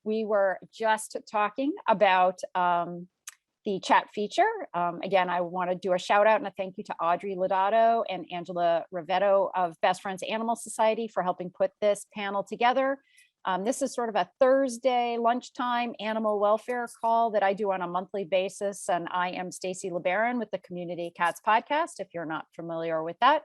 we were just talking about the chat feature. Again, I want to do a shout out and a thank you to Audrey Lodato and Angela Rivetto of Best Friends Animal Society for helping put this panel together. This is sort of a Thursday lunchtime animal welfare call that I do on a monthly basis. And I am Stacy LeBaron with the Community Cats Podcast, if you're not familiar with that.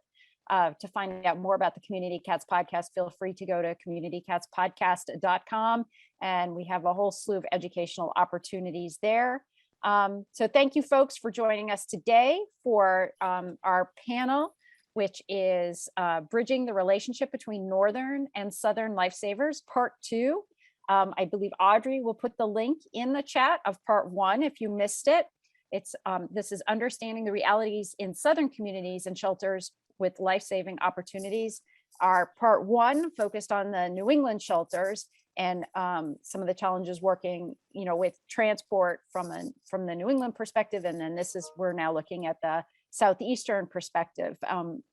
To find out more about the Community Cats Podcast, feel free to go to communitycatspodcast.com. And we have a whole slew of educational opportunities there. So thank you folks for joining us today for our panel, which is Bridging the Relationship Between Northern and Southern Lifesavers, Part 2. I believe Audrey will put the link in the chat of Part 1 if you missed it. This is Understanding the Realities in Southern Communities and Shelters with Life-Saving Opportunities. Our Part 1 focused on the New England shelters and some of the challenges working, with transport from the New England perspective. And then we're now looking at the Southeastern perspective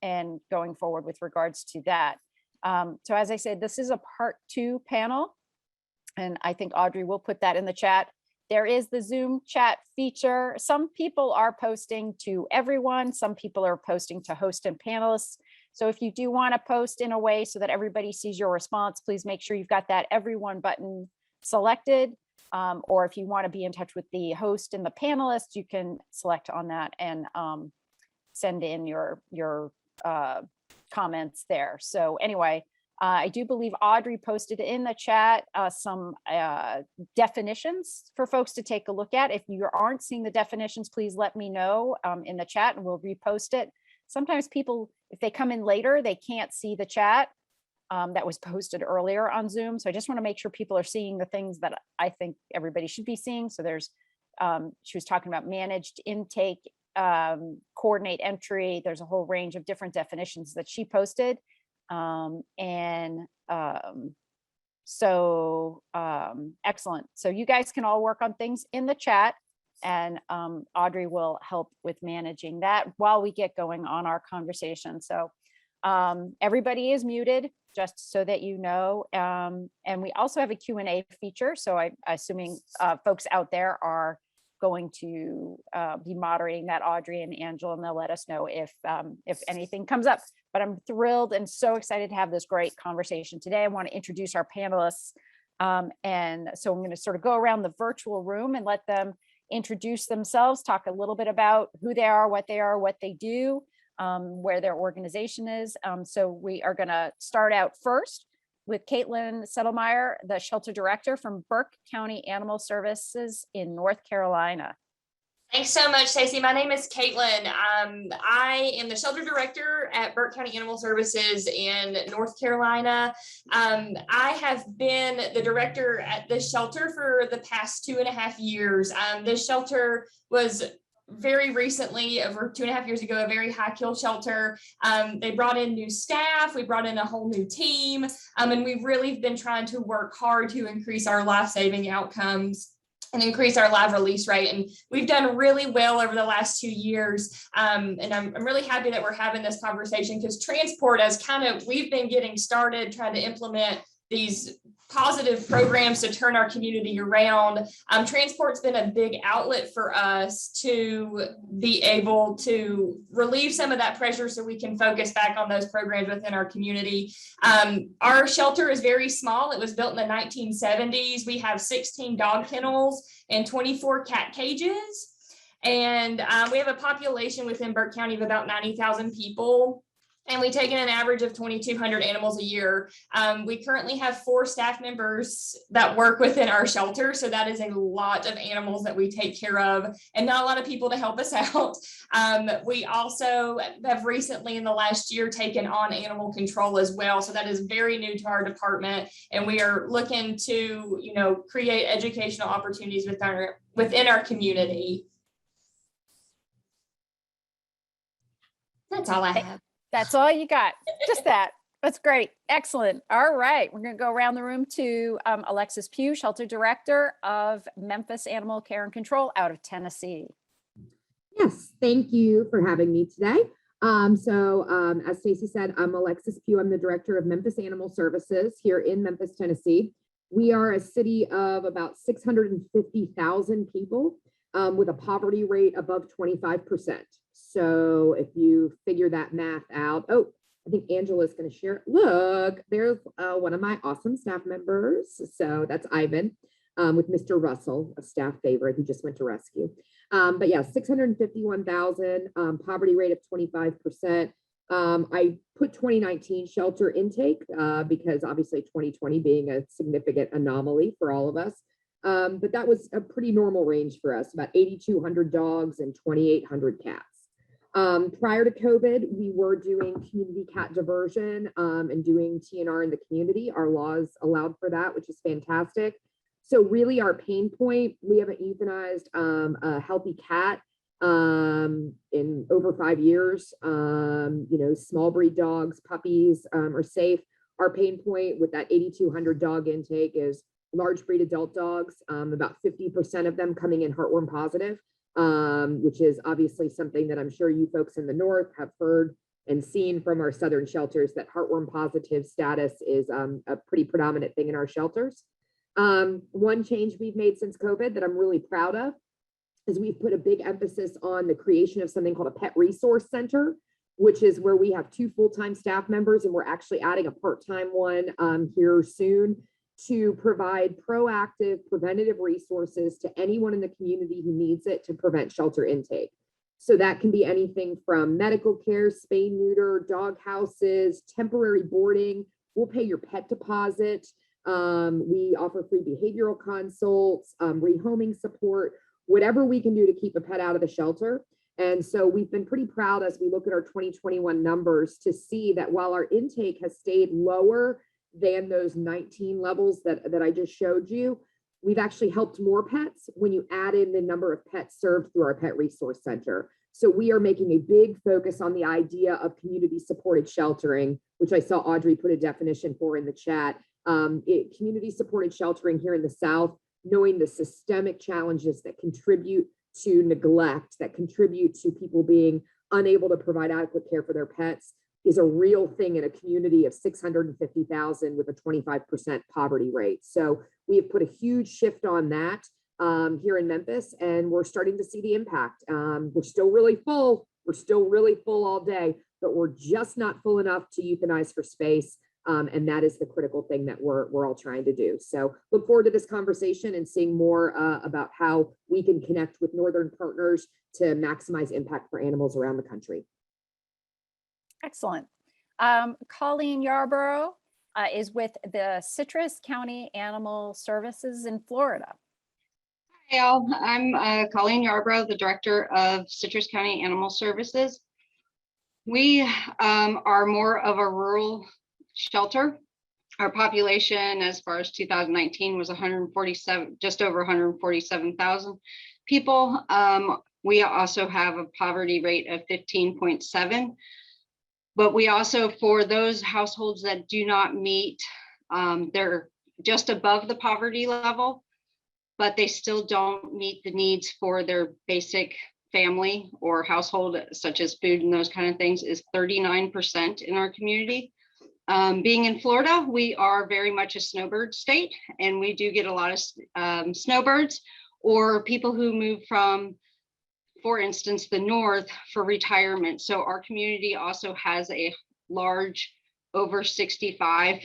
and going forward with regards to that. So as I said, this is a Part 2 panel, and I think Audrey will put that in the chat. There is the Zoom chat feature. Some people are posting to everyone. Some people are posting to host and panelists. So if you do want to post in a way so that everybody sees your response, please make sure you've got that everyone button selected. Or if you want to be in touch with the host and the panelists, you can select on that and send in your comments there. So anyway, I do believe Audrey posted in the chat some definitions for folks to take a look at. If you aren't seeing the definitions, please let me know in the chat and we'll repost it. Sometimes people, if they come in later, they can't see the chat that was posted earlier on Zoom. So I just want to make sure people are seeing the things that I think everybody should be seeing. So there's, she was talking about managed intake, coordinate entry. There's a whole range of different definitions that she posted. Excellent. So you guys can all work on things in the chat, and Audrey will help with managing that while we get going on our conversation. So everybody is muted, just so that you know. And we also have a Q&A feature. So I'm assuming folks out there are going to be moderating that, Audrey and Angela, and they'll let us know if anything comes up. But I'm thrilled and so excited to have this great conversation today. I want to introduce our panelists. And so I'm going to sort of go around the virtual room and let them introduce themselves, talk a little bit about who they are, what they do, where their organization is. So we are going to start out first with Caitlin Settlemeyer, the shelter director from Burke County Animal Services in North Carolina. Thanks so much, Stacey. My name is Caitlin. I am the shelter director at Burke County Animal Services in North Carolina. I have been the director at this shelter for the past 2.5 years. This shelter was very recently, over 2.5 years ago, a very high kill shelter. They brought in new staff, we brought in a whole new team, and we've really been trying to work hard to increase our life-saving outcomes and increase our live release rate. And we've done really well over the last 2 years. And I'm really happy that we're having this conversation, because transport, as we've been getting started trying to implement these positive programs to turn our community around. Transport's been a big outlet for us to be able to relieve some of that pressure so we can focus back on those programs within our community. Our shelter is very small. It was built in the 1970s. We have 16 dog kennels and 24 cat cages. And we have a population within Burke County of about 90,000 people. And we take in an average of 2,200 animals a year. We currently have 4 staff members that work within our shelter. So that is a lot of animals that we take care of, and not a lot of people to help us out. We also have recently in the last year taken on animal control as well. So that is very new to our department. And we are looking to, create educational opportunities within our community. That's all I have. That's all you got. Just that. That's great. Excellent. All right. We're going to go around the room to Alexis Pugh, Shelter Director of Memphis Animal Care and Control out of Tennessee. Yes, thank you for having me today. As Stacey said, I'm Alexis Pugh. I'm the Director of Memphis Animal Services here in Memphis, Tennessee. We are a city of about 650,000 people with a poverty rate above 25%. So if you figure that math out, oh, I think Angela's going to share. Look, there's one of my awesome staff members. So that's Ivan with Mr. Russell, a staff favorite who just went to rescue. But yeah, 651,000, poverty rate of 25%. I put 2019 shelter intake because obviously 2020 being a significant anomaly for all of us. But that was a pretty normal range for us, about 8,200 dogs and 2,800 cats. Prior to COVID, we were doing community cat diversion and doing TNR in the community. Our laws allowed for that, which is fantastic. So really our pain point, we haven't euthanized a healthy cat in over 5 years. You know, small breed dogs, puppies are safe. Our pain point with that 8,200 dog intake is large breed adult dogs, about 50% of them coming in heartworm positive, which is obviously something that I'm sure you folks in the North have heard and seen from our Southern shelters, that heartworm positive status is a pretty predominant thing in our shelters. One change we've made since COVID that I'm really proud of is we've put a big emphasis on the creation of something called a pet resource center, which is where we have 2 full-time staff members, and we're actually adding a part-time one here soon to provide proactive preventative resources to anyone in the community who needs it to prevent shelter intake. So that can be anything from medical care, spay, neuter, dog houses, temporary boarding. We'll pay your pet deposit. We offer free behavioral consults, rehoming support, whatever we can do to keep a pet out of the shelter. And so we've been pretty proud as we look at our 2021 numbers to see that while our intake has stayed lower than those 19 levels that I just showed you, we've actually helped more pets when you add in the number of pets served through our pet resource center. So we are making a big focus on the idea of community supported sheltering, which I saw Audrey put a definition for in the chat. Community supported sheltering here in the South, knowing the systemic challenges that contribute to neglect, that contribute to people being unable to provide adequate care for their pets, is a real thing in a community of 650,000 with a 25% poverty rate. So we have put a huge shift on that here in Memphis, and we're starting to see the impact. We're still really full. We're still really full all day, but we're just not full enough to euthanize for space. And that is the critical thing that we're all trying to do. So look forward to this conversation and seeing more about how we can connect with Northern partners to maximize impact for animals around the country. Excellent. Colleen Yarborough is with the Citrus County Animal Services in Florida. Hey all, I'm Colleen Yarborough, the director of Citrus County Animal Services. We are more of a rural shelter. Our population as far as 2019 was 147, just over 147,000 people. We also have a poverty rate of 15.7. But we also, for those households that do not meet, they're just above the poverty level, but they still don't meet the needs for their basic family or household, such as food and those kind of things, is 39% in our community. Being in Florida, we are very much a snowbird state, and we do get a lot of snowbirds or people who move from, for instance, the North for retirement. So our community also has a large over 65,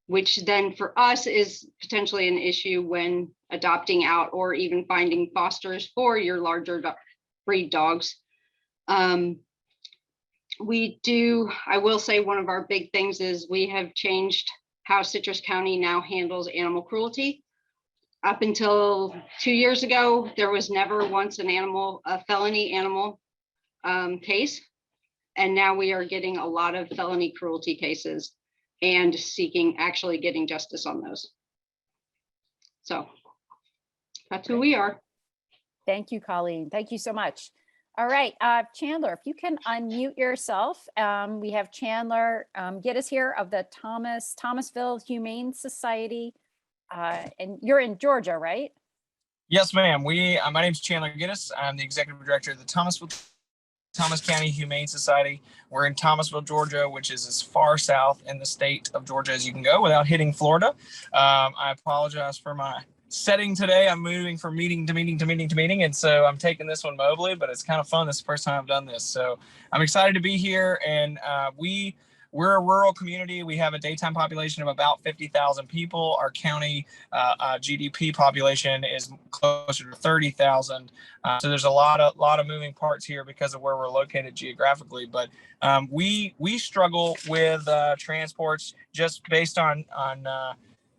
which then for us is potentially an issue when adopting out or even finding fosters for your larger breed dogs. We do, I will say one of our big things is we have changed how Citrus County now handles animal cruelty. Up until 2 years ago, there was never once a felony animal case. And now we are getting a lot of felony cruelty cases and actually getting justice on those. So that's who we are. Thank you, Colleen. Thank you so much. All right, Chandler, if you can unmute yourself. We have Chandler Gittes here of the Thomasville Humane Society. And you're in Georgia, right? Yes, ma'am. My name is Chandler Gittes. I'm the executive director of the Thomasville Thomas County Humane Society. We're in Thomasville, Georgia, which is as far south in the state of Georgia as you can go without hitting Florida. I apologize for my setting today. I'm moving from meeting to meeting to meeting to meeting, and so I'm taking this one mobily, but it's kind of fun. This is the first time I've done this, so I'm excited to be here. And we're a rural community. We have a daytime population of about 50,000 people. Our county GDP population is closer to 30,000. So there's a lot of moving parts here because of where we're located geographically. But we struggle with transports just based on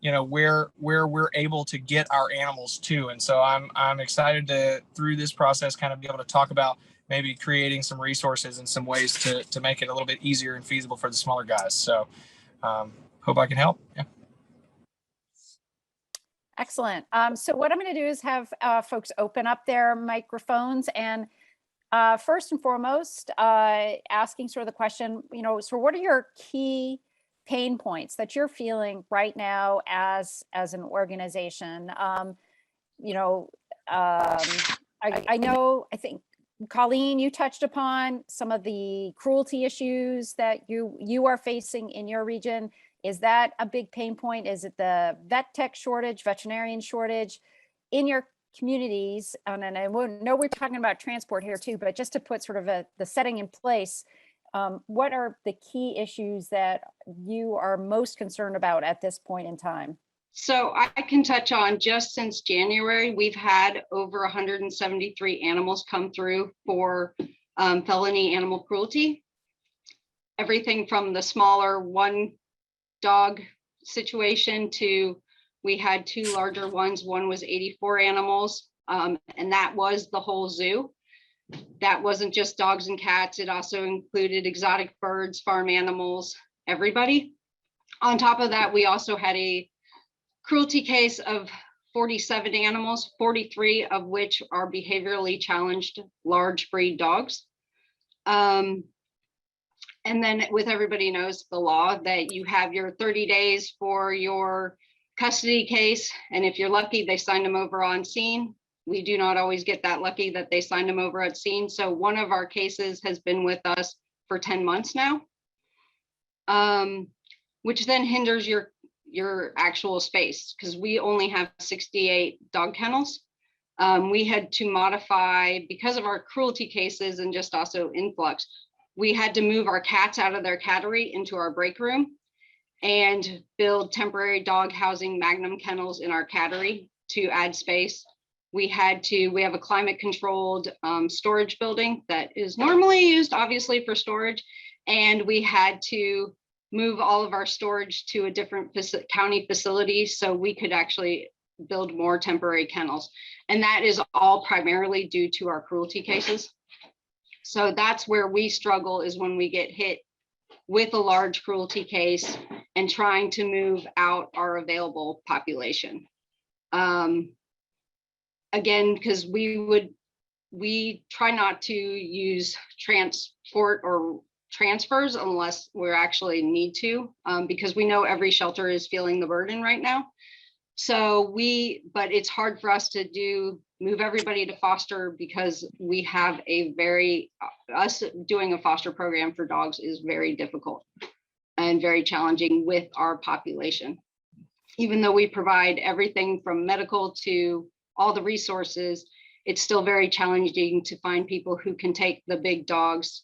where we're able to get our animals to. And so I'm excited to, through this process, kind of be able to talk about maybe creating some resources and some ways to make it a little bit easier and feasible for the smaller guys. So hope I can help. Yeah. Excellent. So what I'm going to do is have folks open up their microphones, and first and foremost, asking sort of the question, so what are your key pain points that you're feeling right now as an organization? I think Colleen, you touched upon some of the cruelty issues that you are facing in your region. Is that a big pain point? Is it the vet tech shortage, veterinarian shortage in your communities? And I know we're talking about transport here too, but just to put sort of the setting in place, what are the key issues that you are most concerned about at this point in time? So I can touch on, just since January, we've had over 173 animals come through for felony animal cruelty. Everything from the smaller one dog situation to, we had two larger ones. One was 84 animals, and that was the whole zoo. That wasn't just dogs and cats. It also included exotic birds, farm animals, everybody. On top of that, we also had a cruelty case of 47 animals, 43 of which are behaviorally challenged large breed dogs. And then with everybody knows the law that you have your 30 days for your custody case. And if you're lucky, they signed them over on scene. We do not always get that lucky that they signed them over at scene. So one of our cases has been with us for 10 months now, which then hinders your actual space, because we only have 68 dog kennels. We had to modify, because of our cruelty cases and just also influx, we had to move our cats out of their cattery into our break room and build temporary dog housing magnum kennels in our cattery to add space. We have a climate controlled storage building that is normally used obviously for storage. And we had to move all of our storage to a different county facility so we could actually build more temporary kennels. And that is all primarily due to our cruelty cases. So that's where we struggle, is when we get hit with a large cruelty case and trying to move out our available population. Again, because we try not to use transport or transfers unless we actually need to, because we know every shelter is feeling the burden right now. So but it's hard for us to move everybody to foster, because we have us doing a foster program for dogs is very difficult and very challenging with our population. Even though we provide everything from medical to all the resources, it's still very challenging to find people who can take the big dogs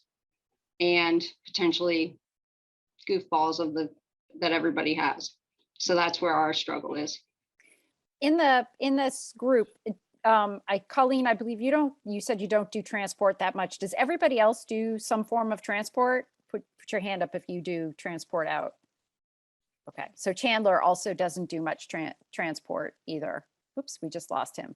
and potentially goofballs that everybody has. So that's where our struggle is. In this group, Colleen, I believe you said you don't do transport that much. Does everybody else do some form of transport? Put your hand up if you do transport out. Okay, so Chandler also doesn't do much transport either. Oops, we just lost him.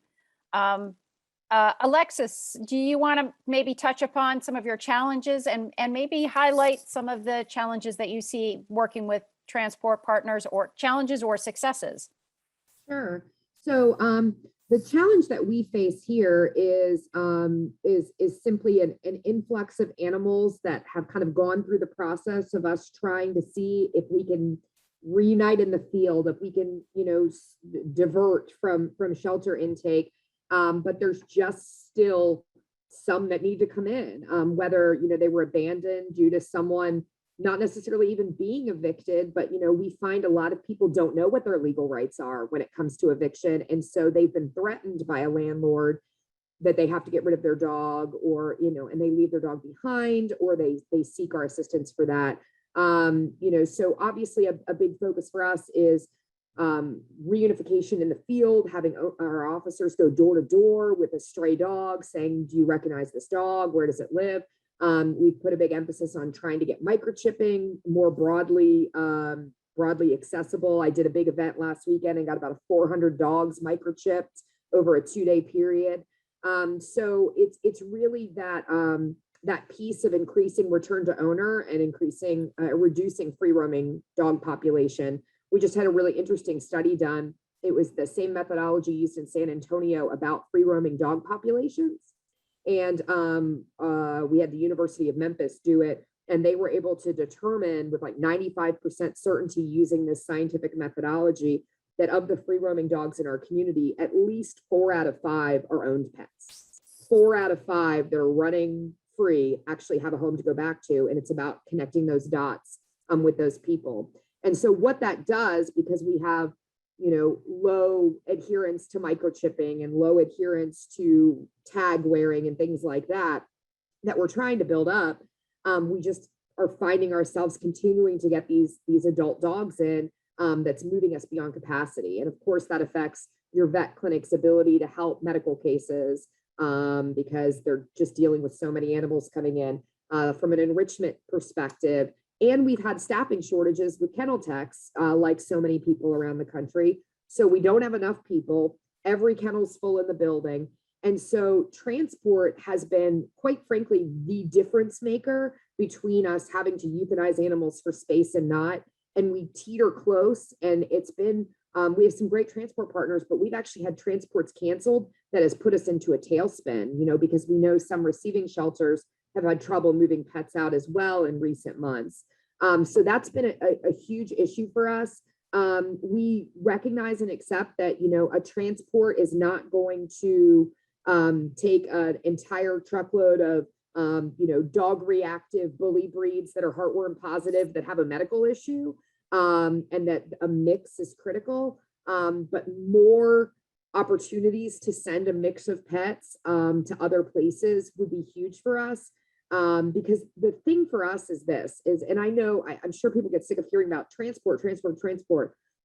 Alexis, do you want to maybe touch upon some of your challenges and maybe highlight some of the challenges that you see working with transport partners, or challenges or successes? Sure. So the challenge that we face here is simply an influx of animals that have kind of gone through the process of us trying to see if we can reunite in the field, if we can, divert from shelter intake. But there's just still some that need to come in, whether, they were abandoned due to someone not necessarily even being evicted, but, we find a lot of people don't know what their legal rights are when it comes to eviction. And so they've been threatened by a landlord that they have to get rid of their dog, or, and they leave their dog behind, or they seek our assistance for that. So obviously a big focus for us is reunification in the field, having our officers go door to door with a stray dog saying, do you recognize this dog? Where does it live? We've put a big emphasis on trying to get microchipping more broadly accessible. I did a big event last weekend and got about 400 dogs microchipped over a 2-day period. So it's really that piece of increasing return to owner and reducing free roaming dog population. We just had a really interesting study done. It was the same methodology used in San Antonio about free roaming dog populations. And we had the University of Memphis do it, and they were able to determine with like 95% certainty using this scientific methodology that of the free roaming dogs in our community, at least 4 out of 5 are owned pets. 4 out of 5 that are running free actually have a home to go back to. And it's about connecting those dots with those people. And so what that does, because we have, low adherence to microchipping and low adherence to tag wearing and things like that we're trying to build up, we just are finding ourselves continuing to get these adult dogs in, that's moving us beyond capacity. And of course that affects your vet clinic's ability to help medical cases, because they're just dealing with so many animals coming in, from an enrichment perspective. And we've had staffing shortages with kennel techs, like so many people around the country. So we don't have enough people. Every kennel's full in the building. And so transport has been, quite frankly, the difference maker between us having to euthanize animals for space and not. And we teeter close. And it's been, we have some great transport partners, but we've actually had transports canceled that has put us into a tailspin, because we know some receiving shelters have had trouble moving pets out as well in recent months. So that's been a huge issue for us. We recognize and accept that, a transport is not going to take an entire truckload of, dog reactive bully breeds that are heartworm positive that have a medical issue, and that a mix is critical. But more opportunities to send a mix of pets to other places would be huge for us. Because the thing for us is this, and I know, I'm sure people get sick of hearing about transport,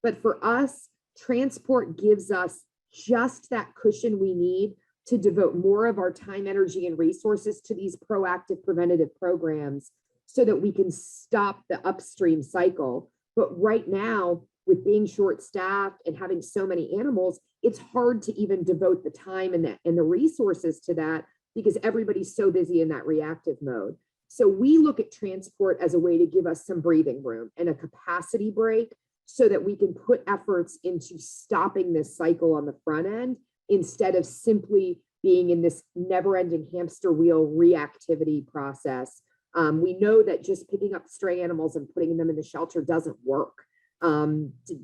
but for us, transport gives us just that cushion we need to devote more of our time, energy, and resources to these proactive preventative programs so that we can stop the upstream cycle. But right now, with being short-staffed and having so many animals, it's hard to even devote the time and the resources to that, because everybody's so busy in that reactive mode. So we look at transport as a way to give us some breathing room and a capacity break so that we can put efforts into stopping this cycle on the front end instead of simply being in this never-ending hamster wheel reactivity process. We know that just picking up stray animals and putting them in the shelter doesn't work. 80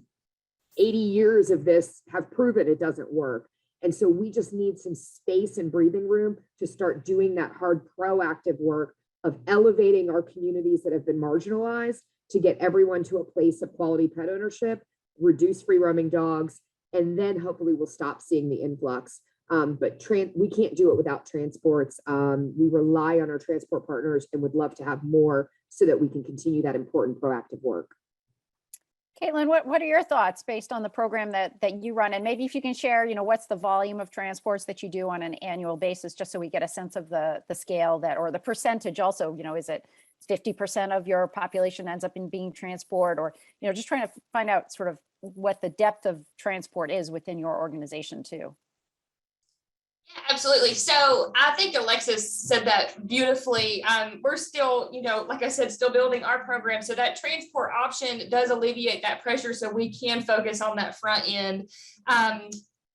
years of this have proven it doesn't work. And so we just need some space and breathing room to start doing that hard proactive work of elevating our communities that have been marginalized to get everyone to a place of quality pet ownership, reduce free roaming dogs, and then hopefully we'll stop seeing the influx. But we can't do it without transports. We rely on our transport partners and would love to have more so that we can continue that important proactive work. Caitlin, what are your thoughts based on the program that you run? And maybe if you can share, what's the volume of transports that you do on an annual basis, just so we get a sense of the scale or the percentage also, is it 50% of your population ends up in being transport, or, just trying to find out sort of what the depth of transport is within your organization too. Yeah, absolutely. So I think Alexis said that beautifully. We're still, like I said, still building our program. So that transport option does alleviate that pressure so we can focus on that front end.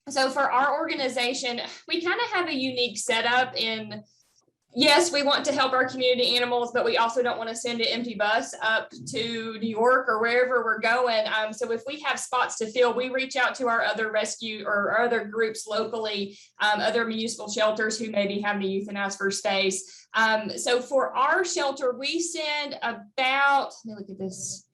So for our organization, we kind of have a unique setup in yes, we want to help our community animals, but we also don't want to send an empty bus up to New York or wherever we're going. So if we have spots to fill, we reach out to our other rescue or our other groups locally, other municipal shelters who maybe have the euthanize for space. So for our shelter, we send about, let me look at this.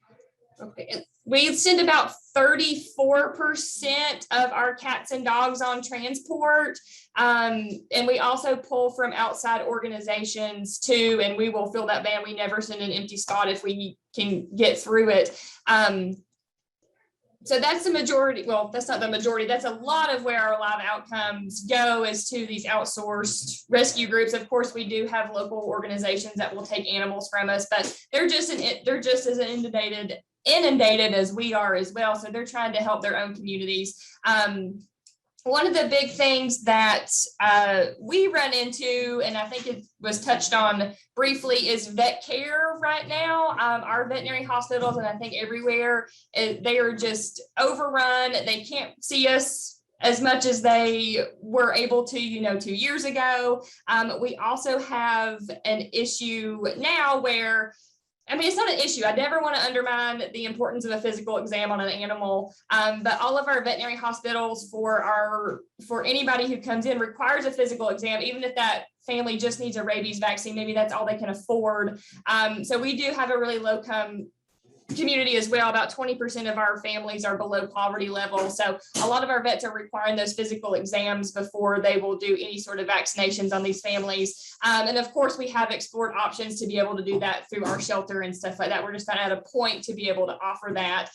Okay. We send about 34% of our cats and dogs on transport. And we also pull from outside organizations too, and we will fill that van. We never send an empty spot if we can get through it. So that's the majority. Well, that's not the majority. That's a lot of where our live outcomes go, is to these outsourced rescue groups. Of course, we do have local organizations that will take animals from us, but they're just as inundated as we are as well. So they're trying to help their own communities. One of the big things that we run into, and I think it was touched on briefly, is vet care right now. Our veterinary hospitals, and I think everywhere, they are just overrun. They can't see us as much as they were able to, 2 years ago. We also have an issue now where, it's not an issue. I never want to undermine the importance of a physical exam on an animal, but all of our veterinary hospitals for anybody who comes in requires a physical exam, even if that family just needs a rabies vaccine. Maybe that's all they can afford. So we do have a really low community as well. About 20% of our families are below poverty level. So a lot of our vets are requiring those physical exams before they will do any sort of vaccinations on these families. And of course, we have explored options to be able to do that through our shelter and stuff like that. We're just not at a point to be able to offer that.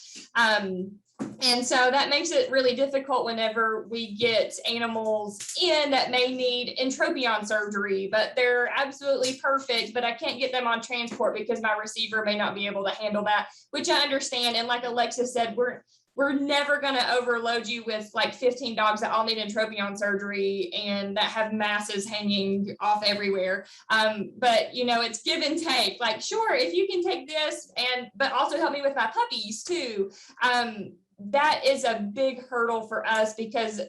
And so that makes it really difficult whenever we get animals in that may need entropion surgery, but they're absolutely perfect, but I can't get them on transport because my receiver may not be able to handle that, which I understand. And like Alexis said, we're never going to overload you with like 15 dogs that all need entropion surgery and that have masses hanging off everywhere. But it's give and take. Like, sure, if you can take this but also help me with my puppies too. That is a big hurdle for us, because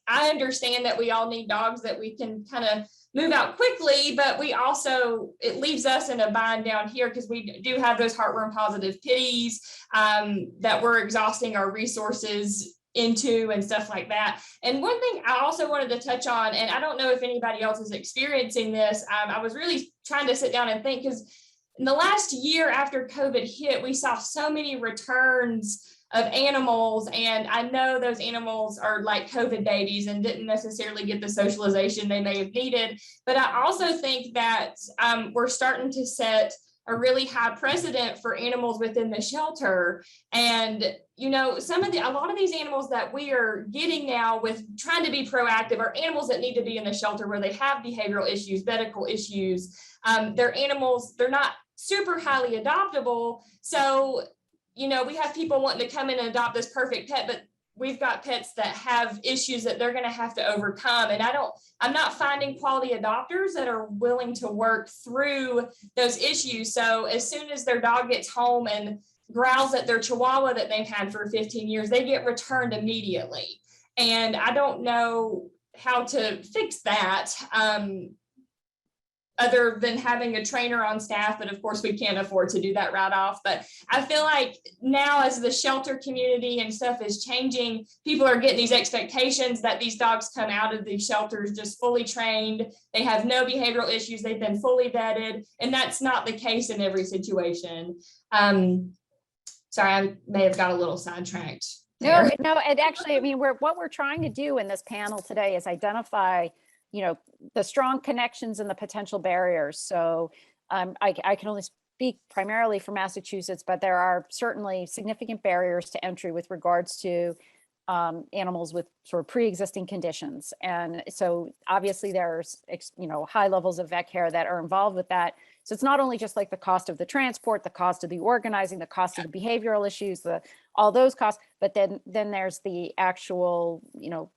I understand that we all need dogs that we can kind of move out quickly, but it leaves us in a bind down here because we do have those heartworm positive pitties that we're exhausting our resources into and stuff like that. And one thing I also wanted to touch on, and I don't know if anybody else is experiencing this, I was really trying to sit down and think, because in the last year after COVID hit, we saw so many returns of animals, and I know those animals are like COVID babies and didn't necessarily get the socialization they may have needed. But I also think that we're starting to set a really high precedent for animals within the shelter. And a lot of these animals that we are getting now with trying to be proactive are animals that need to be in the shelter where they have behavioral issues, medical issues. They're animals, they're not super highly adoptable. So we have people wanting to come in and adopt this perfect pet, but we've got pets that have issues that they're going to have to overcome. And I'm not finding quality adopters that are willing to work through those issues. So as soon as their dog gets home and growls at their chihuahua that they've had for 15 years, they get returned immediately. And I don't know how to fix that. Other than having a trainer on staff, but of course we can't afford to do that right off. But I feel like now, as the shelter community and stuff is changing, people are getting these expectations that these dogs come out of these shelters just fully trained. They have no behavioral issues. They've been fully vetted, and that's not the case in every situation. Sorry, I may have got a little sidetracked. No, and actually, what we're trying to do in this panel today is identify the strong connections and the potential barriers. So I can only speak primarily for Massachusetts, but there are certainly significant barriers to entry with regards to animals with sort of pre-existing conditions. And so obviously there's, high levels of vet care that are involved with that. So it's not only just like the cost of the transport, the cost of the organizing, the cost of the behavioral issues, all those costs, but then there's the actual,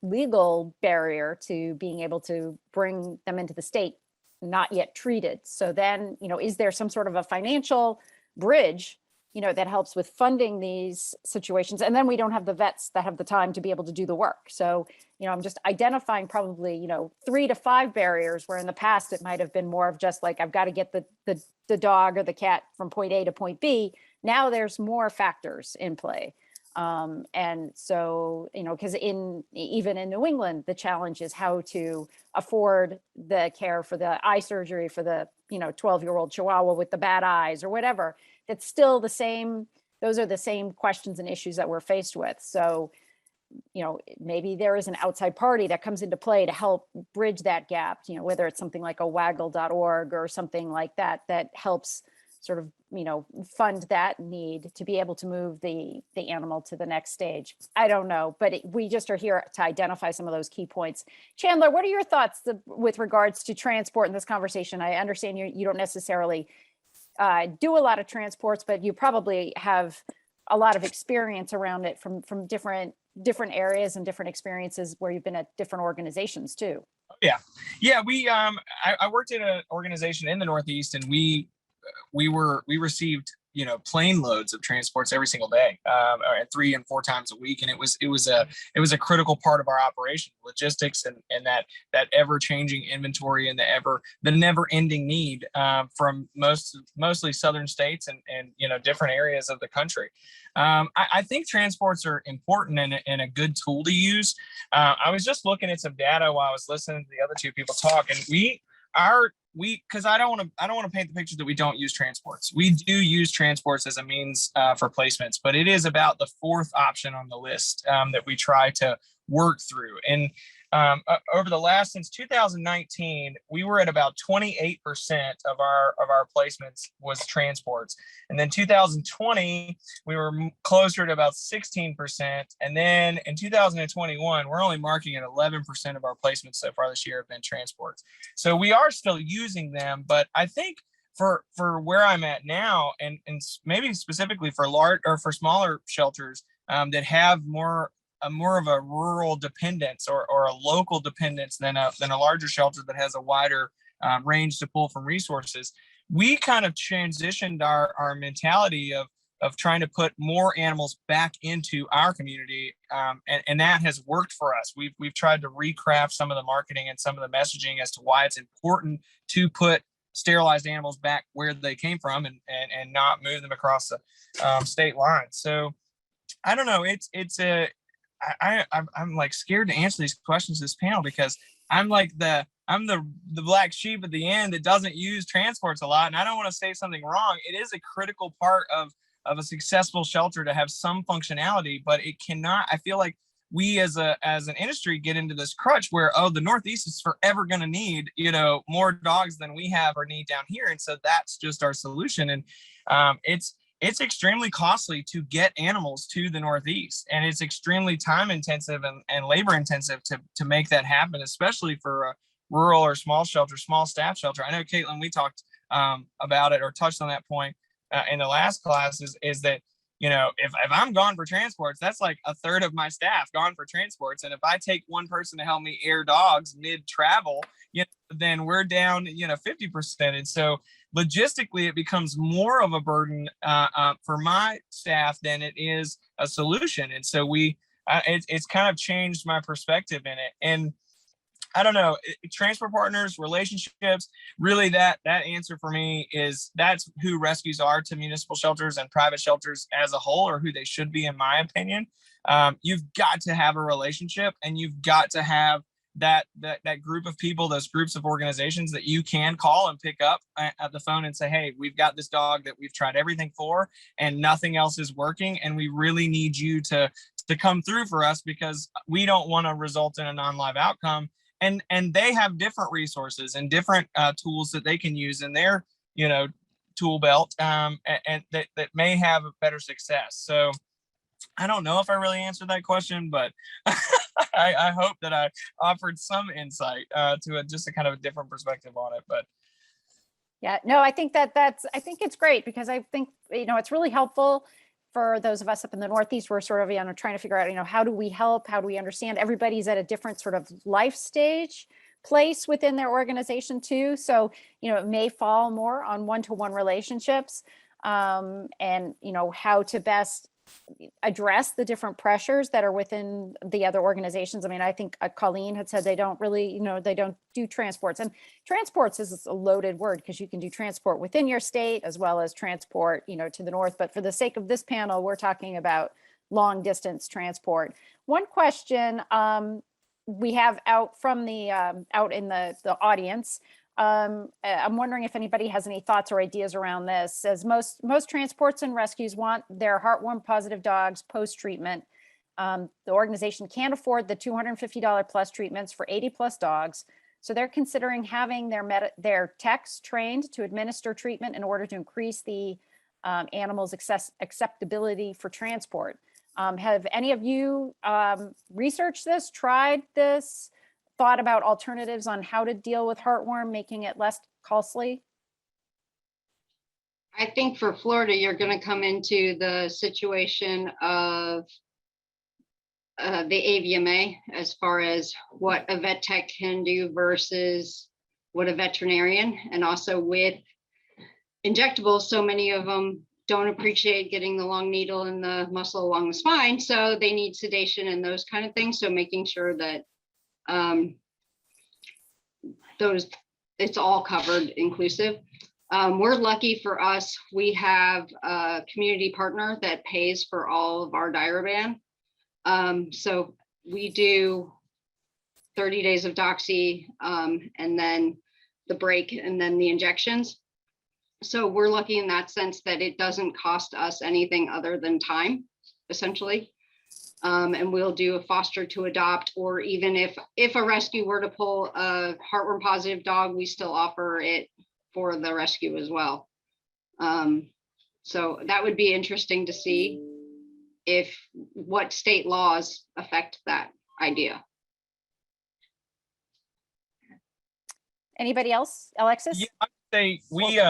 legal barrier to being able to bring them into the state not yet treated. So then, is there some sort of a financial bridge, that helps with funding these situations. And then we don't have the vets that have the time to be able to do the work. So, I'm just identifying probably, 3 to 5 barriers where in the past it might have been more of just like, I've got to get the dog or the cat from point A to point B. Now there's more factors in play. And so, because even in New England, the challenge is how to afford the care for the eye surgery for the, 12-year-old Chihuahua with the bad eyes or whatever. It's still the same. Those are the same questions and issues that we're faced with. So, maybe there is an outside party that comes into play to help bridge that gap, whether it's something like a waggle.org or something like that, that helps sort of, fund that need to be able to move the animal to the next stage. I don't know, but we just are here to identify some of those key points. Chandler, what are your thoughts with regards to transport in this conversation? I understand you don't necessarily do a lot of transports, but you probably have a lot of experience around it from different areas and different experiences where you've been at different organizations too. Yeah. I worked in an organization in the Northeast, and we received plane loads of transports every single day, 3 and 4 times a week, and it was a critical part of our operation, logistics, and that ever changing inventory and the never ending need from mostly southern states and different areas of the country. I think transports are important and a good tool to use. I was just looking at some data while I was listening to the other 2 people talk, and because I don't want to paint the picture that we don't use transports. We do use transports as a means for placements, but it is about the 4th option on the list that we try to work through. And over the since 2019, we were at about 28% of our placements was transports. And then 2020, we were closer to about 16%. And then in 2021, we're only marking at 11% of our placements so far this year have been transports. So we are still using them, but I think for where I'm at now, and maybe specifically for large or for smaller shelters that have more of a rural dependence or a local dependence than a larger shelter that has a wider range to pull from resources, we kind of transitioned our mentality of trying to put more animals back into our community, and that has worked for us. We've tried to recraft some of the marketing and some of the messaging as to why it's important to put sterilized animals back where they came from and not move them across the state lines. So I don't know. I'm like scared to answer these questions to this panel because I'm the black sheep at the end that doesn't use transports a lot, and I don't want to say something wrong. It is a critical part of a successful shelter to have some functionality, but it cannot. I feel like we as an industry get into this crutch where the Northeast is forever going to need more dogs than we have or need down here, and so that's just our solution. And it's extremely costly to get animals to the Northeast, and it's extremely time intensive and labor intensive to make that happen, especially for a rural or small staff shelter. I know, Caitlin, we talked about it or touched on that point in the last class is that, if I'm gone for transports, that's like a third of my staff gone for transports. And if I take one person to help me air dogs mid travel, then we're down, 50%. And so logistically, it becomes more of a burden for my staff than it is a solution. And so it's kind of changed my perspective in it. And I don't know, transport partners, relationships, really that answer for me is that's who rescues are to municipal shelters and private shelters as a whole, or who they should be, in my opinion. You've got to have a relationship, and you've got to have that group of people, those groups of organizations that you can call and pick up at the phone and say, hey, we've got this dog that we've tried everything for and nothing else is working, and we really need you to come through for us because we don't want to result in a non-live outcome. And they have different resources and different tools that they can use in their tool belt, and that may have a better success. So I don't know if I really answered that question, but I hope that I offered some insight to just a kind of a different perspective on it. But yeah, no, I think I think it's great because I think it's really helpful for those of us up in the Northeast. We're sort of trying to figure out how do we help, how do we understand. Everybody's at a different sort of life stage place within their organization too, so it may fall more on one-to-one relationships. and, you know, how to best address the different pressures that are within the other organizations. I mean, I think Colleen had said they don't really, you know, they don't do transports, and transports is a loaded word because you can do transport within your state as well as transport, you know, to the north. But for the sake of this panel, we're talking about long distance transport. One question we have out from the out in the audience. I'm wondering if anybody has any thoughts or ideas around this. As most transports and rescues want their heartworm positive dogs post-treatment. The organization can't afford the $250 plus treatments for 80 plus dogs. So they're considering having their techs trained to administer treatment in order to increase the animal's acceptability for transport. Have any of you researched this, tried this? Thought about alternatives on how to deal with heartworm, making it less costly? I think for Florida, you're going to come into the situation of the AVMA as far as what a vet tech can do versus what a veterinarian, and also with injectables, so many of them don't appreciate getting the long needle in the muscle along the spine, so they need sedation and those kind of things. So making sure that it's all covered, inclusive. We're lucky for us, we have a community partner that pays for all of our Diaroban. So we do 30 days of doxy, and then the break, and then the injections. So we're lucky in that sense that it doesn't cost us anything other than time, essentially. And we'll do a foster to adopt, or even if a rescue were to pull a heartworm positive dog, we still offer it for the rescue as well. So that would be interesting to see what state laws affect that idea. Anybody else? Alexis? Yeah, I'd say we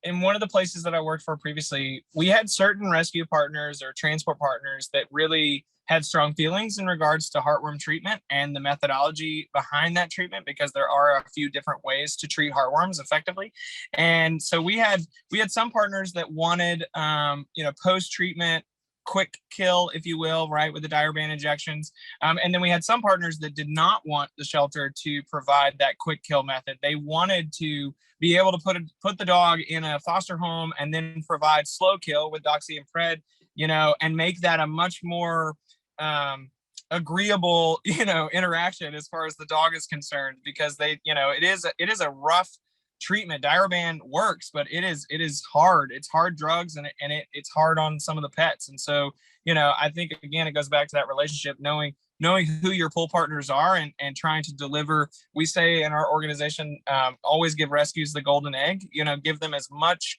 in one of the places that I worked for previously, we had certain rescue partners or transport partners that really had strong feelings in regards to heartworm treatment and the methodology behind that treatment, because there are a few different ways to treat heartworms effectively. And so we had some partners that wanted post-treatment quick kill, if you will, right, with the Diaroban injections. And then we had some partners that did not want the shelter to provide that quick kill method. They wanted to be able to put the dog in a foster home and then provide slow kill with doxy and pred, and make that a much more agreeable, interaction as far as the dog is concerned, because it is a rough treatment. Diaroban works, but it is hard. It's hard drugs, and it's hard on some of the pets. And so, I think again, it goes back to that relationship, knowing who your pull partners are and trying to deliver. We say in our organization, always give rescues the golden egg, give them as much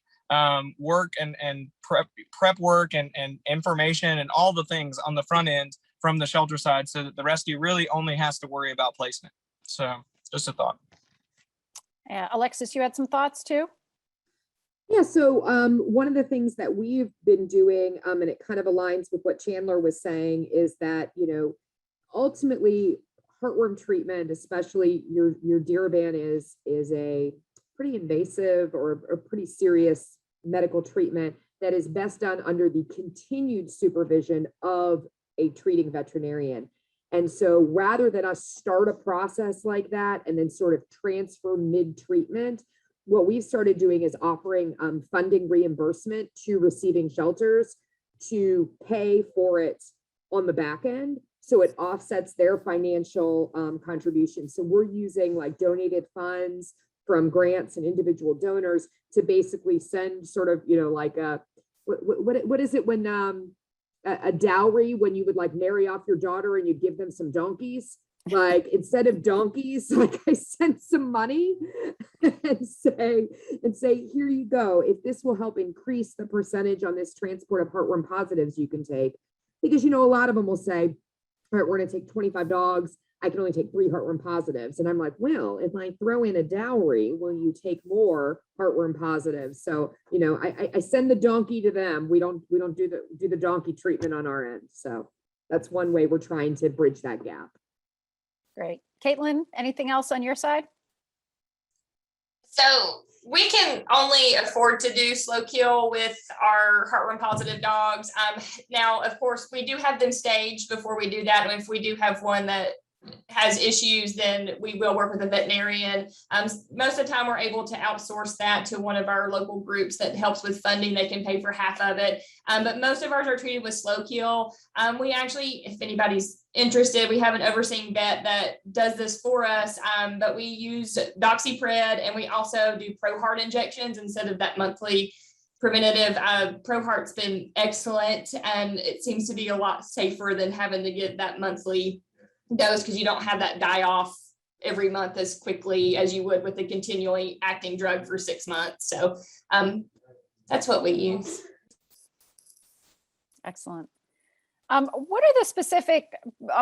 work and prep work and information and all the things on the front end from the shelter side, so that the rescue really only has to worry about placement. So just a thought. Alexis, you had some thoughts too? Yeah, so one of the things that we've been doing, and it kind of aligns with what Chandler was saying, is that, ultimately heartworm treatment, especially your Diaroban, is a pretty invasive or a pretty serious medical treatment that is best done under the continued supervision of a treating veterinarian. And so rather than us start a process like that and then sort of transfer mid-treatment, what we've started doing is offering funding reimbursement to receiving shelters to pay for it on the back end. So it offsets their financial contribution. So we're using like donated funds from grants and individual donors to basically send sort of, like what is it when a dowry, when you would like marry off your daughter and you give them some donkeys, like instead of donkeys, like I send some money and say, here you go. If this will help increase the percentage on this transport of heartworm positives you can take, because, a lot of them will say, all right, we're going to take 25 dogs. I can only take 3 heartworm positives. And I'm like, well, if I throw in a dowry, will you take more heartworm positives? So, I send the donkey to them. We don't do the donkey treatment on our end. So that's one way we're trying to bridge that gap. Great. Caitlin, anything else on your side? So we can only afford to do slow kill with our heartworm positive dogs. Now, of course, we do have them staged before we do that. And if we do have one that has issues, then we will work with a veterinarian. Most of the time we're able to outsource that to one of our local groups that helps with funding. They can pay for half of it. But most of ours are treated with slow kill. We actually, if anybody's interested, we have an overseeing vet that does this for us, but we use doxypred, and we also do ProHeart injections instead of that monthly preventative. ProHeart's been excellent, and it seems to be a lot safer than having to get that monthly dose, because you don't have that die off every month as quickly as you would with the continually acting drug for 6 months. So that's what we use. Excellent. What are the specific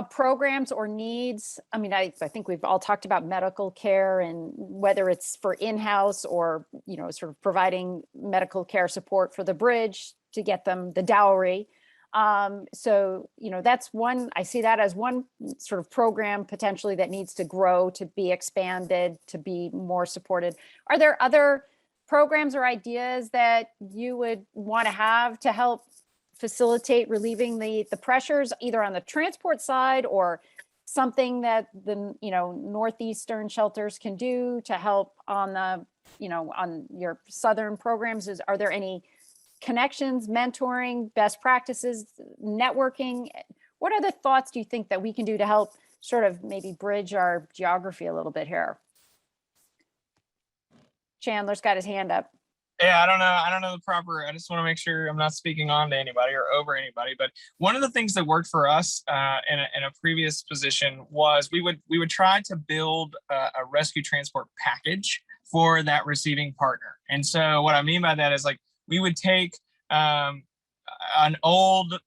programs or needs? I mean, I think we've all talked about medical care, and whether it's for in-house or, you know, sort of providing medical care support for the bridge to get them the dowry. So, you know, that's one, I see that as one sort of program potentially that needs to grow, to be expanded, to be more supported. Are there other programs or ideas that you would want to have to help facilitate relieving the pressures, either on the transport side or something that the, you know, northeastern shelters can do to help on the, you know, on your southern programs? Are there any connections, mentoring, best practices, networking? What other thoughts do you think that we can do to help sort of maybe bridge our geography a little bit here? Chandler's got his hand up. Yeah, I don't know the proper, I just want to make sure I'm not speaking on to anybody or over anybody, but one of the things that worked for us in a previous position was we would try to build a rescue transport package for that receiving partner. And so what I mean by that is, like, we would take an old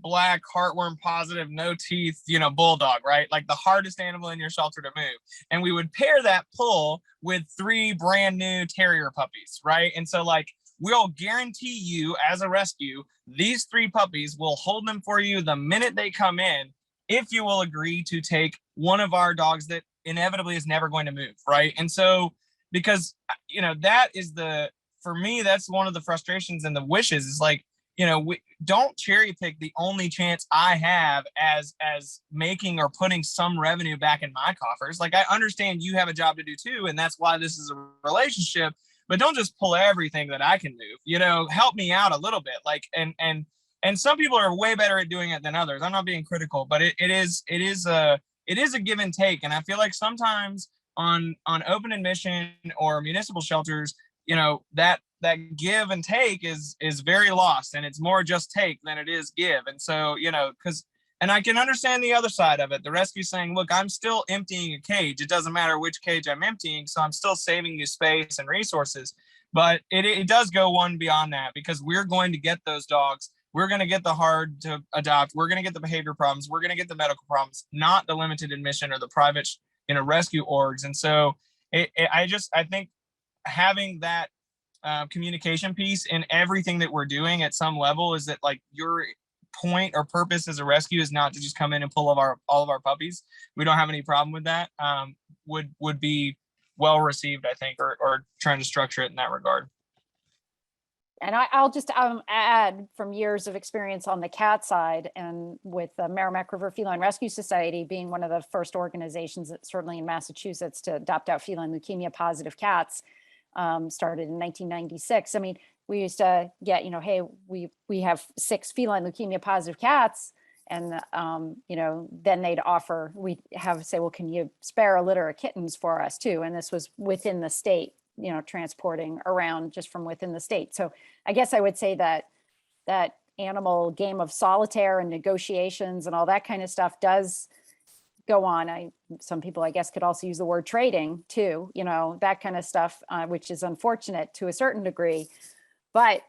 black heartworm positive, no teeth, you know, bulldog, right? Like the hardest animal in your shelter to move. And we would pair that pull with 3 brand new terrier puppies, right? And so, like, we'll guarantee you as a rescue, these 3 puppies, will hold them for you the minute they come in, if you will agree to take one of our dogs that inevitably is never going to move, right? And so, because, you know, that is for me, that's one of the frustrations and the wishes, is like, you know, we don't cherry pick the only chance I have as making or putting some revenue back in my coffers. Like, I understand you have a job to do too, and that's why this is a relationship, but don't just pull everything that I can move, you know, help me out a little bit. Like, and some people are way better at doing it than others. I'm not being critical, but it is a give and take. And I feel like sometimes on open admission or municipal shelters, you know, that give and take is very lost, and it's more just take than it is give. And so, you know, and I can understand the other side of it. The rescue saying, look, I'm still emptying a cage. It doesn't matter which cage I'm emptying. So I'm still saving you space and resources. But it does go one beyond that, because we're going to get those dogs. We're going to get the hard to adopt. We're going to get the behavior problems. We're going to get the medical problems, not the limited admission or the private, you know, rescue orgs. And so I think having that communication piece in everything that we're doing at some level is that, like, your point or purpose as a rescue is not to just come in and pull all of our puppies. We don't have any problem with that. Would be well received, I think, or trying to structure it in that regard. And I'll just add, from years of experience on the cat side, and with the Merrimack River Feline Rescue Society being one of the first organizations, that certainly in Massachusetts, to adopt out feline leukemia positive cats, started in 1996. I mean, we used to get, you know, hey, we have 6 feline leukemia positive cats, and you know, then they'd offer, we have say, well, can you spare a litter of kittens for us too? And this was within the state, you know, transporting around just from within the state. So I guess I would say that that animal game of solitaire and negotiations and all that kind of stuff does go on. Some people, I guess, could also use the word trading too, you know, that kind of stuff, which is unfortunate to a certain degree. But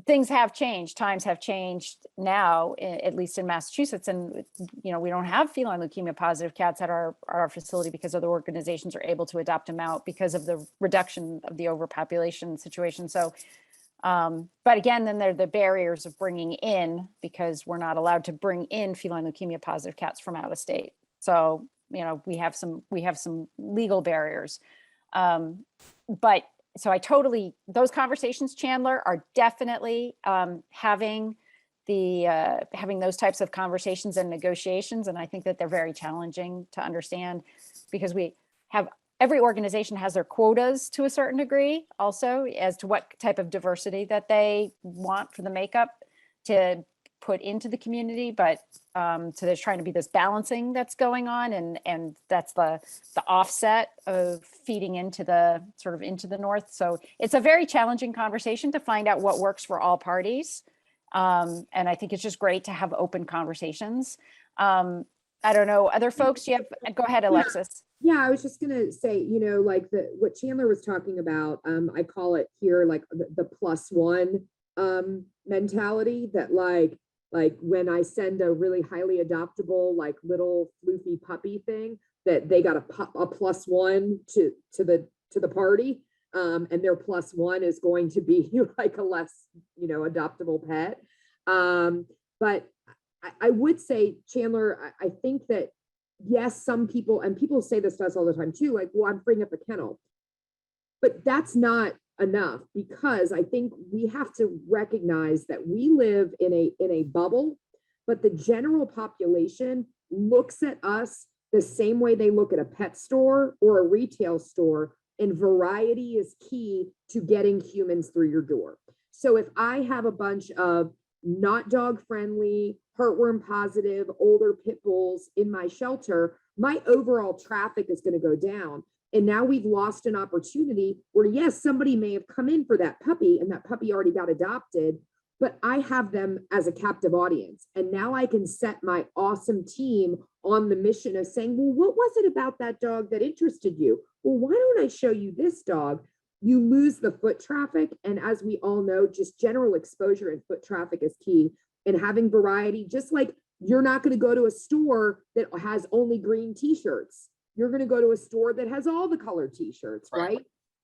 things have changed. Times have changed now, at least in Massachusetts. And, you know, we don't have feline leukemia positive cats at our facility because other organizations are able to adopt them out because of the reduction of the overpopulation situation. So, but again, then there are the barriers of bringing in, because we're not allowed to bring in feline leukemia positive cats from out of state. So, you know, we have some legal barriers. But so I totally, those conversations, Chandler, are definitely having those types of conversations and negotiations. And I think that they're very challenging to understand, because every organization has their quotas to a certain degree also as to what type of diversity that they want for the makeup to put into the community. But so there's trying to be this balancing that's going on, and that's the offset of feeding into the north. So it's a very challenging conversation to find out what works for all parties. And I think it's just great to have open conversations. I don't know, other folks, go ahead, Alexis. Yeah, I was just gonna say, like what Chandler was talking about, I call it here like the +1 mentality, that like when I send a really highly adoptable, like little floofy puppy thing, that they got a +1 to the party. And their +1 is going to be like a less, adoptable pet. But I would say, Chandler, I think that, yes, some people, and people say this to us all the time too, like, well, I'm freeing up a kennel. But that's not enough, because I think we have to recognize that we live in a bubble, but the general population looks at us the same way they look at a pet store or a retail store, and variety is key to getting humans through your door. So if I have a bunch of not dog friendly, heartworm positive, older pit bulls in my shelter, my overall traffic is going to go down. And now we've lost an opportunity where, yes, somebody may have come in for that puppy and that puppy already got adopted, but I have them as a captive audience. And now I can set my awesome team on the mission of saying, well, what was it about that dog that interested you? Well, why don't I show you this dog? You lose the foot traffic. And as we all know, just general exposure and foot traffic is key. And having variety, just like you're not going to go to a store that has only green t-shirts. You're going to go to a store that has all the colored t-shirts, right?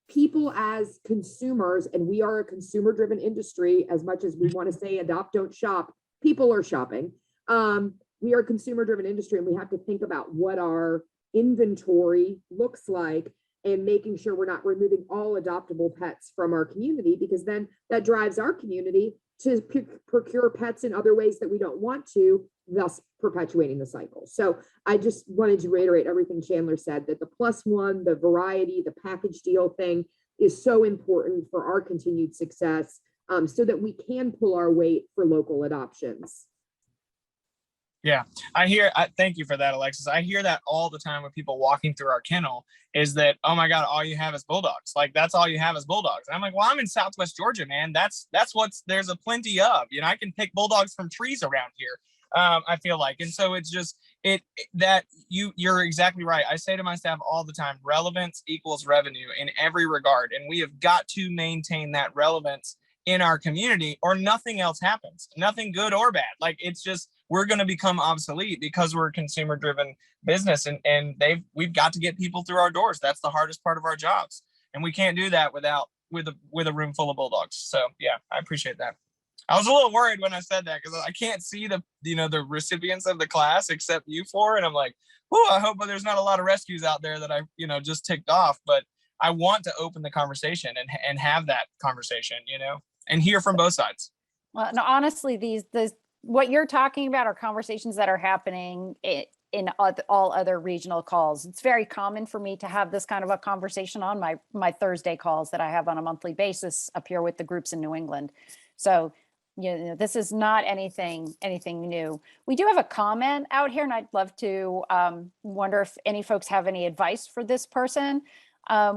People as consumers, and we are a consumer-driven industry, as much as we want to say adopt, don't shop, people are shopping. We are a consumer-driven industry, and we have to think about what our inventory looks like, and making sure we're not removing all adoptable pets from our community, because then that drives our community to procure pets in other ways that we don't want to, thus perpetuating the cycle. So I just wanted to reiterate everything Chandler said, that the +1, the variety, the package deal thing is so important for our continued success, so that we can pull our weight for local adoptions. Yeah, thank you for that, Alexis. I hear that all the time with people walking through our kennel, is that, oh my God, all you have is bulldogs. Like, that's all you have is bulldogs. And I'm like, well, I'm in Southwest Georgia, man. That's there's a plenty of, I can pick bulldogs from trees around here. I feel like. And so it's just, you're exactly right. I say to my staff all the time, relevance equals revenue in every regard. And we have got to maintain that relevance in our community, or nothing else happens, nothing good or bad. Like, it's just, we're going to become obsolete because we're a consumer driven business, and we've got to get people through our doors. That's the hardest part of our jobs. And we can't do that with a room full of bulldogs. So yeah, I appreciate that. I was a little worried when I said that, because I can't see the recipients of the class except you four. And I'm like, oh, I hope there's not a lot of rescues out there that I, just ticked off. But I want to open the conversation and have that conversation, and hear from both sides. Well, no, honestly, what you're talking about are conversations that are happening in all other regional calls. It's very common for me to have this kind of a conversation on my Thursday calls that I have on a monthly basis up here with the groups in New England. So, this is not anything new. We do have a comment out here, and I'd love to wonder if any folks have any advice for this person.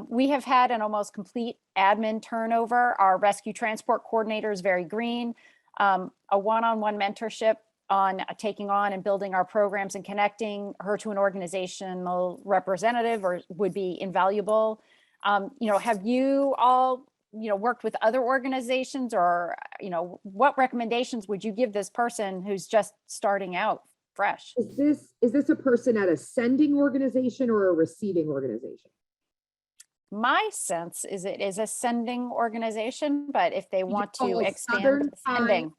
We have had an almost complete admin turnover. Our rescue transport coordinator is very green. A one-on-one mentorship on taking on and building our programs and connecting her to an organizational representative would be invaluable. Have you all worked with other organizations, or what recommendations would you give this person who's just starting out fresh? Is this a person at a sending organization or a receiving organization? My sense is it is a sending organization, but if they want to expand sending,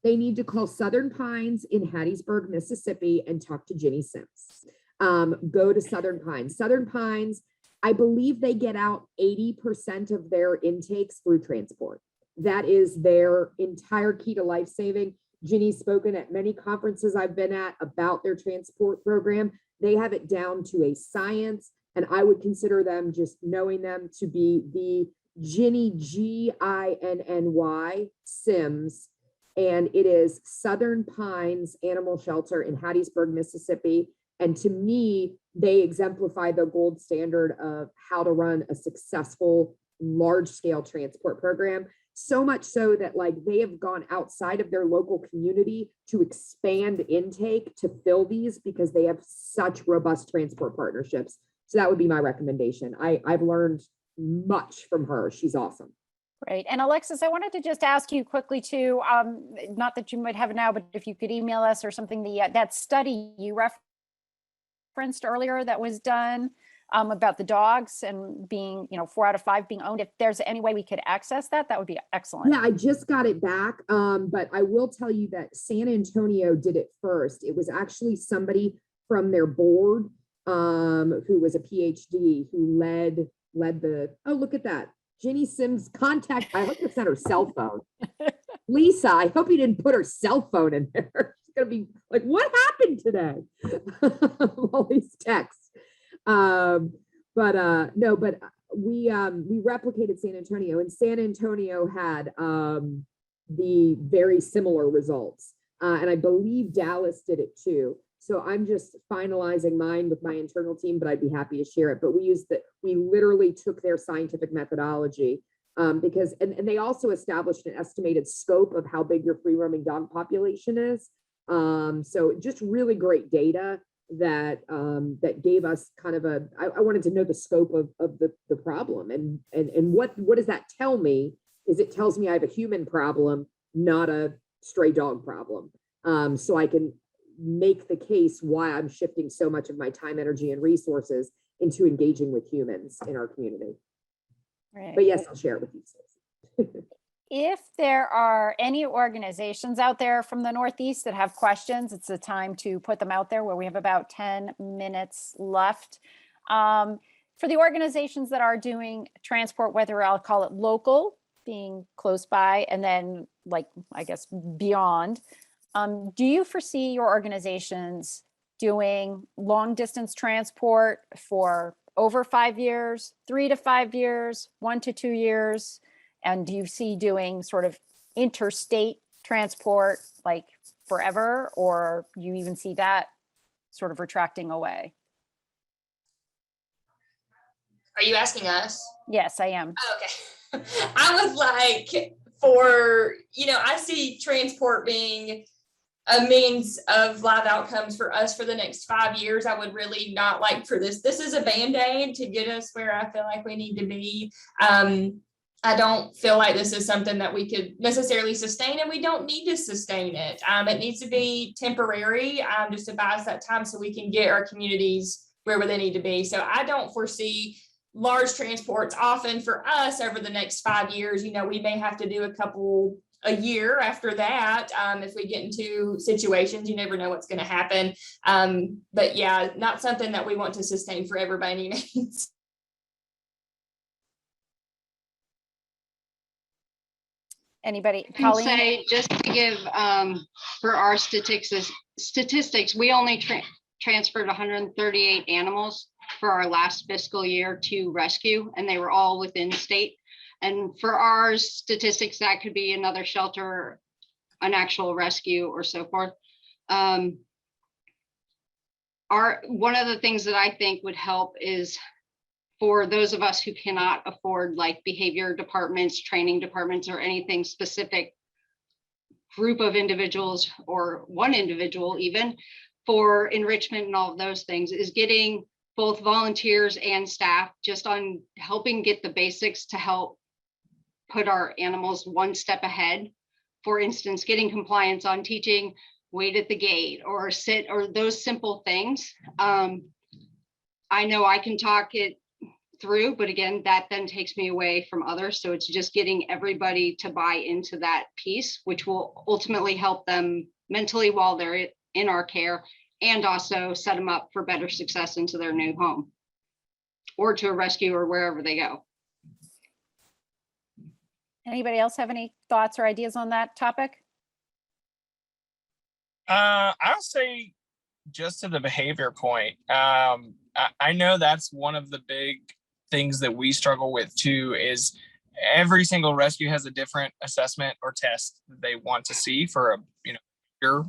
they need to call Southern Pines in Hattiesburg, Mississippi, and talk to Ginny Sims. Go to Southern Pines. Southern Pines I believe they get out 80% of their intakes through transport. That is their entire key to life saving. Ginny's spoken at many conferences I've been at about their transport program. They have it down to a science, and I would consider them, just knowing them, to be the Ginny, Ginny Sims, and it is Southern Pines Animal Shelter in Hattiesburg, Mississippi. And to me, they exemplify the gold standard of how to run a successful large-scale transport program. So much so that like they have gone outside of their local community to expand intake to fill these because they have such robust transport partnerships. So that would be my recommendation. I've learned much from her. She's awesome. Great. And Alexis, I wanted to just ask you quickly too, not that you might have it now, but if you could email us or something, that study you referenced earlier that was done about the dogs and being, 4 out of 5 being owned. If there's any way we could access that, that would be excellent. Yeah, I just got it back. But I will tell you that San Antonio did it first. It was actually somebody from their board who was a PhD who led the, oh, look at that. Ginny Sims contact. I hope it's not her cell phone. Lisa, I hope you didn't put her cell phone in there. She's going to be like, what happened today? All these texts. No, but we replicated San Antonio, and San Antonio had the very similar results. And I believe Dallas did it too. So I'm just finalizing mine with my internal team, but I'd be happy to share it. But we literally took their scientific methodology because they also established an estimated scope of how big your free roaming dog population is. So just really great data that gave us kind of I wanted to know the scope of the problem, and what does that tell me is it tells me I have a human problem, not a stray dog problem. So I can make the case why I'm shifting so much of my time, energy, and resources into engaging with humans in our community. Right. But yes, I'll share it with you. If there are any organizations out there from the Northeast that have questions, it's the time to put them out there, where we have about 10 minutes left. For the organizations that are doing transport, whether I'll call it local, being close by, and then like, I guess, beyond, do you foresee your organizations doing long distance transport for over 5 years, 3 to 5 years, 1 to 2 years? And do you see doing sort of interstate transport like forever, or you even see that sort of retracting away? Are you asking us? Yes, I am. Oh, okay. I was like, I see transport being a means of live outcomes for us for the next 5 years. I would really not like for this. This is a Band-Aid to get us where I feel like we need to be. I don't feel like this is something that we could necessarily sustain, and we don't need to sustain it. It needs to be temporary, just to buy us that time so we can get our communities where they need to be. So I don't foresee large transports often for us over the next 5 years. We may have to do a year after that. If we get into situations, you never know what's going to happen. But yeah, not something that we want to sustain forever by any means. Anybody? I can Colleen? say, just to give for our statistics, we only transferred 138 animals for our last fiscal year to rescue, and they were all within state. And for our statistics, that could be another shelter, an actual rescue, or so forth. One of the things that I think would help is for those of us who cannot afford like behavior departments, training departments, or anything specific group of individuals, or one individual even, for enrichment and all of those things, is getting both volunteers and staff just on helping get the basics to help put our animals one step ahead. For instance, getting compliance on teaching wait at the gate or sit, or those simple things. I know I can talk it through, but again, that then takes me away from others. So it's just getting everybody to buy into that piece, which will ultimately help them mentally while they're in our care, and also set them up for better success into their new home. or to a rescue or wherever they go. Anybody else have any thoughts or ideas on that topic? I'll say just to the behavior point, I know that's one of the big things that we struggle with too, is every single rescue has a different assessment or test that they want to see for a, your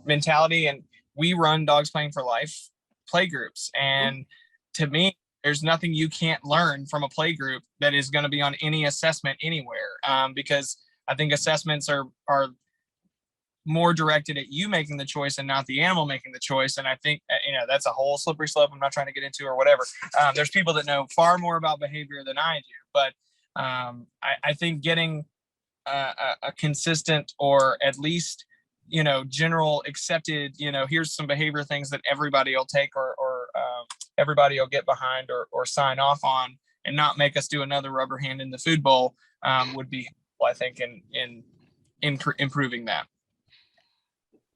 mentality. And we run Dogs Playing for Life play groups. And to me, there's nothing you can't learn from a play group that is going to be on any assessment anywhere. Because I think assessments are more directed at you making the choice and not the animal making the choice. And I think, that's a whole slippery slope I'm not trying to get into or whatever. There's people that know far more about behavior than I do, but I think getting a consistent, or at least, general accepted, here's some behavior things that everybody will take or everybody will get behind or sign off on, and not make us do another rubber hand in the food bowl would be helpful, I think, in improving that.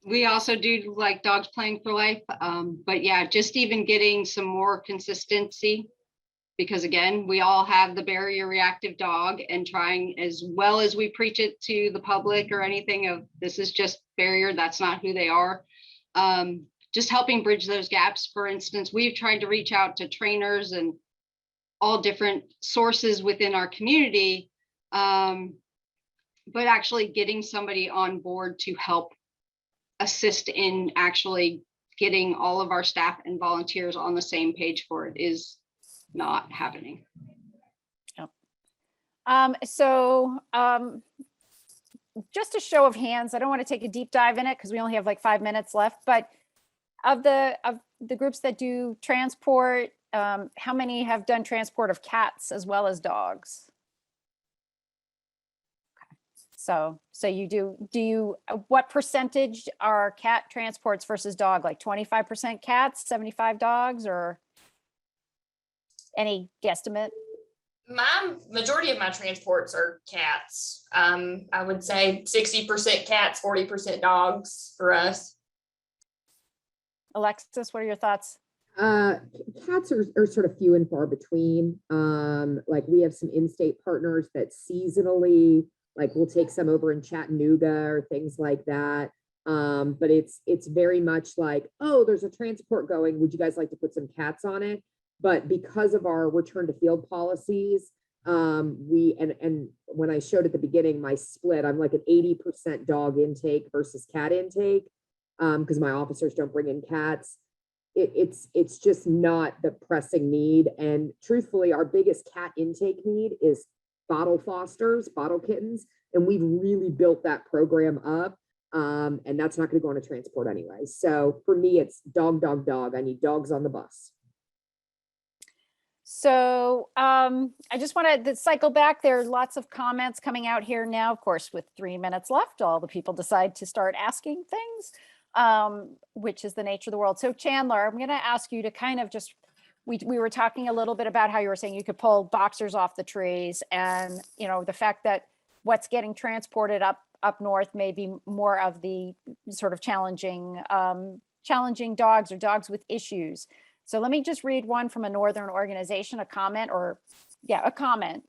We also do like Dogs Playing for Life. But yeah, just even getting some more consistency, because again, we all have the barrier reactive dog, and trying, as well as we preach it to the public or anything, of this is just barrier, that's not who they are. Just helping bridge those gaps. For instance, we've tried to reach out to trainers and all different sources within our community, but actually getting somebody on board to help assist in actually getting all of our staff and volunteers on the same page for it is not happening. Yep. Just a show of hands, I don't want to take a deep dive in it because we only have like 5 minutes left, but of the groups that do transport, how many have done transport of cats as well as dogs? So what percentage are cat transports versus dog? Like 25% cats, 75 dogs, or any guesstimate? Majority of my transports are cats. I would say 60% cats, 40% dogs for us. Alexis, what are your thoughts? Cats are sort of few and far between. Like we have some in-state partners that seasonally, like we'll take some over in Chattanooga or things like that. But it's very much like, oh, there's a transport going. Would you guys like to put some cats on it? But because of our return to field policies, and when I showed at the beginning, my split, I'm like an 80% dog intake versus cat intake, because my officers don't bring in cats. It's just not the pressing need. And truthfully, our biggest cat intake need is bottle fosters, bottle kittens. And we've really built that program up. And that's not going to go on a transport anyway. So for me, it's dog, dog, dog. I need dogs on the bus. So I just want to cycle back. There are lots of comments coming out here now. Of course, with 3 minutes left, all the people decide to start asking things, which is the nature of the world. So Chandler, I'm going to ask you to kind of just, we were talking a little bit about how you were saying you could pull boxers off the trees, and the fact that what's getting transported up north may be more of the sort of challenging dogs or dogs with issues. So let me just read one from a northern organization, a comment,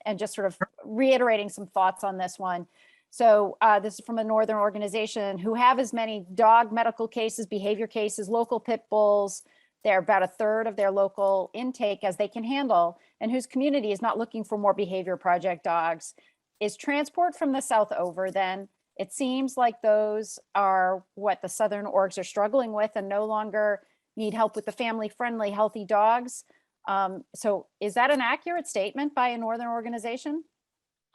and just sort of reiterating some thoughts on this one. So this is from a northern organization who have as many dog medical cases, behavior cases, local pit bulls. They're about 1/3 of their local intake as they can handle, and whose community is not looking for more behavior project dogs. Is transport from the south over then? It seems like those are what the southern orgs are struggling with and no longer need help with the family-friendly, healthy dogs. So is that an accurate statement by a northern organization?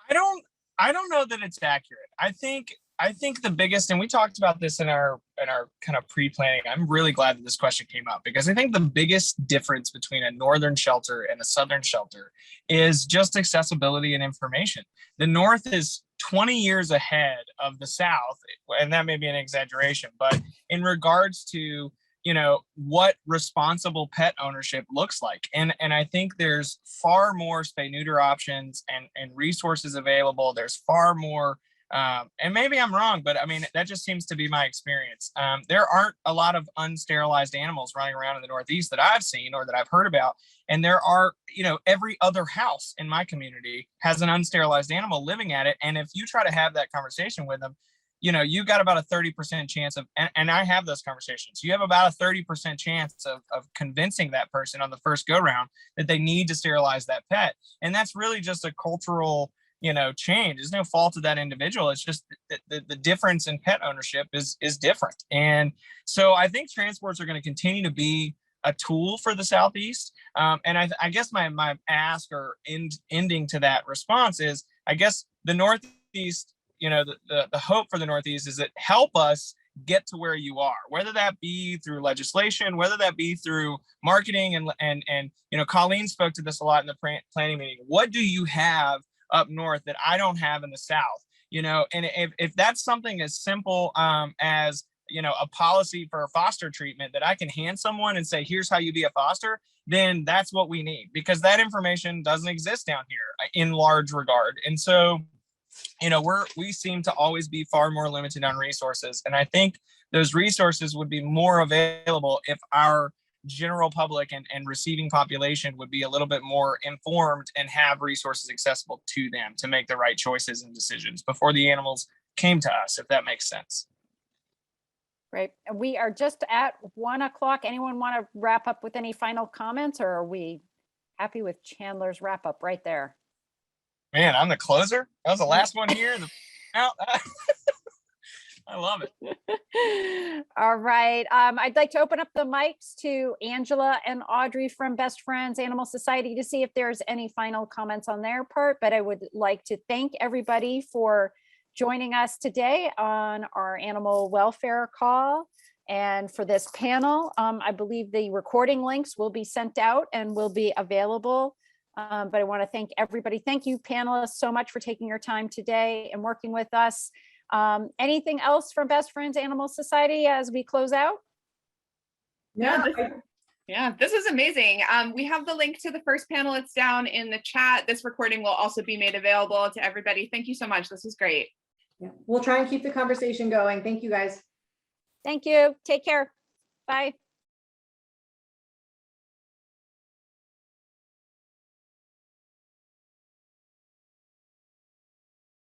I don't know that it's accurate. I think the biggest, and we talked about this in our kind of pre-planning. I'm really glad that this question came up, because I think the biggest difference between a northern shelter and a southern shelter is just accessibility and information. The north is 20 years ahead of the south, and that may be an exaggeration, but in regards to what responsible pet ownership looks like. And I think there's far more spay neuter options and resources available. There's far more And maybe I'm wrong, but I mean, that just seems to be my experience. There aren't a lot of unsterilized animals running around in the Northeast that I've seen or that I've heard about. And there are, every other house in my community has an unsterilized animal living at it. And if you try to have that conversation with them, you've got about a 30% chance of, and I have those conversations, you have about a 30% chance of convincing that person on the first go round that they need to sterilize that pet. And that's really just a cultural, change. There's no fault of that individual. It's just the difference in pet ownership is different. And so I think transports are going to continue to be a tool for the Southeast. And I guess my ask or ending to that response is, I guess the Northeast, the hope for the Northeast is that help us get to where you are, whether that be through legislation, whether that be through marketing, and Colleen spoke to this a lot in the planning meeting. What do you have up north that I don't have in the South? And if that's something as simple as a policy for a foster treatment that I can hand someone and say, here's how you be a foster, then that's what we need, because that information doesn't exist down here in large regard. And so we seem to always be far more limited on resources. And I think those resources would be more available if our general public and receiving population would be a little bit more informed and have resources accessible to them to make the right choices and decisions before the animals came to us, if that makes sense. Great. And we are just at 1 o'clock. Anyone want to wrap up with any final comments, or are we happy with Chandler's wrap up right there? Man, I'm the closer. That was the last one here. I love it. All right. I'd like to open up the mics to Angela and Audrey from Best Friends Animal Society to see if there's any final comments on their part. But I would like to thank everybody for joining us today on our animal welfare call and for this panel. I believe the recording links will be sent out and will be available. But I want to thank everybody. Thank you, panelists, so much for taking your time today and working with us. Anything else from Best Friends Animal Society as we close out? Yeah, this is amazing. We have the link to the first panel. It's down in the chat. This recording will also be made available to everybody. Thank you so much. This is great. Yeah, we'll try and keep the conversation going. Thank you, guys. Thank you. Take care. Bye.